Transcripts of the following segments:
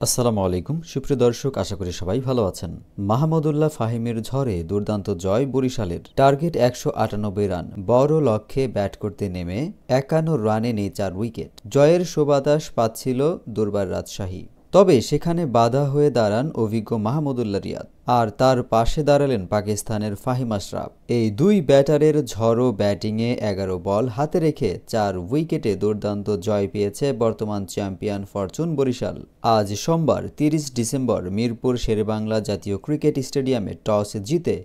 আসসালামু আলাইকুম সুপ্রিয় দর্শক, আশা করি সবাই ভালো আছেন। মাহমুদুল্লাহ ফাহিমের ঝড়ে দুর্দান্ত জয় বরিশালের। টার্গেট ১৯৮ রান, বড় লক্ষ্যে ব্যাট করতে নেমে ৫১ রানে নেই ৪ উইকেট। জয়ের সুবাতাস পাচ্ছিল দুর্বার রাজশাহী, তবে সেখানে বাধা হয়ে দাঁড়ান অভিজ্ঞ মাহমুদুল্লাহ রিয়াদ, আর তার পাশে দাঁড়ালেন পাকিস্তানের ফাহিম আশরাফ। এই দুই ব্যাটারের ঝড়ো ব্যাটিংয়ে ১১ বল হাতে রেখে ৪ উইকেটে দুর্দান্ত জয় পেয়েছে বর্তমান চ্যাম্পিয়ন ফরচুন বরিশাল। আজ সোমবার ৩০ ডিসেম্বর মিরপুর শেরেবাংলা জাতীয় ক্রিকেট স্টেডিয়ামে টস জিতে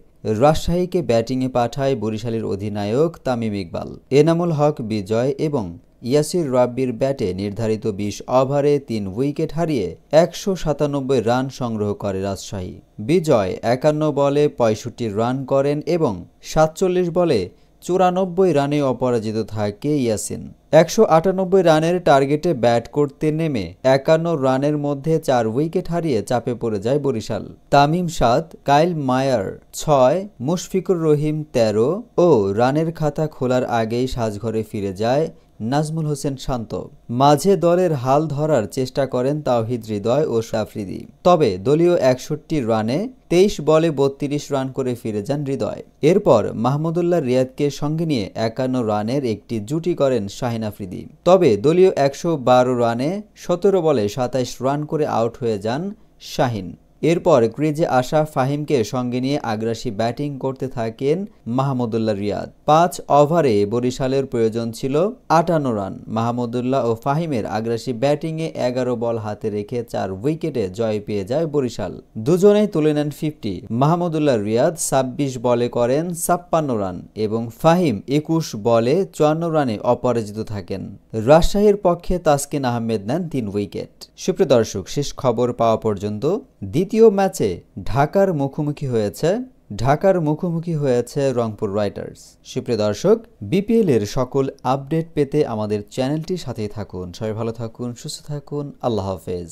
রাজশাহীকে ব্যাটিংয়ে পাঠায় বরিশালের অধিনায়ক তামিম ইকবাল। এনামুল হক বিজয় এবং ইয়াসির রাব্বির ব্যাটে নির্ধারিত ২০ ওভারে ৩ উইকেট হারিয়ে ১৯৭ রান সংগ্রহ করে রাজশাহী। বিজয় ৫১ বলে ৬৫ রান করেন এবং ৪৭ বলে ৯৪ রানে অপরাজিত থাকে ইয়াসিন। ১৯৮ রানের টার্গেটে ব্যাট করতে নেমে ৫১ রানের মধ্যে ৪ উইকেট হারিয়ে চাপে পড়ে যায় বরিশাল। তামিম ৭, কাইল মায়ার ৬, মুশফিকুর রহিম ১৩ ও রানের খাতা খোলার আগেই সাজঘরে ফিরে যায় নাজমুল হোসেন শান্ত। মাঝে দলের হাল ধরার চেষ্টা করেন তাওহিদ হৃদয় ও আফ্রিদি, তবে দলীয় ৬১ রানে ২৩ বলে ৩২ রান করে ফিরে যান হৃদয়। এরপর মাহমুদুল্লাহ রিয়াদকে সঙ্গে নিয়ে ৫১ রানের একটি জুটি করেন শাহিন আফ্রিদি, তবে দলীয় ১১২ রানে ১৭ বলে ২৭ রান করে আউট হয়ে যান শাহিন। এরপর ক্রিজে আসা ফাহিমকে সঙ্গে নিয়ে আগ্রাসী ব্যাটিং করতে থাকেন মাহমুদুল্লাহ রিয়াদ। ৫ ওভারে বরিশালের প্রয়োজন ছিল ৫৮ রান। মাহমুদুল্লাহ ও ফাহিমের আগ্রাসী ব্যাটিংয়ে ১১ বল হাতে রেখে ৪ উইকেটে জয় পেয়ে যায় বরিশাল। দুজনেই তুলে নেন ৫০। মাহমুদুল্লাহ রিয়াদ ২৬ বলে করেন ৫৬ রান এবং ফাহিম ২১ বলে ৫৪ রানে অপরাজিত থাকেন। রাজশাহীর পক্ষে তাসকিন আহমেদ নেন ৩ উইকেট। সুপ্রিয় দর্শক, শেষ খবর পাওয়া পর্যন্ত দ্বিতীয় ম্যাচে ঢাকার মুখোমুখি হয়েছে রংপুর রাইডার্স। সুপ্রিয় দর্শক, বিপিএল এর সকল আপডেট পেতে আমাদের চ্যানেলটির সাথেই থাকুন। সবাই ভালো থাকুন, সুস্থ থাকুন। আল্লাহ হাফেজ।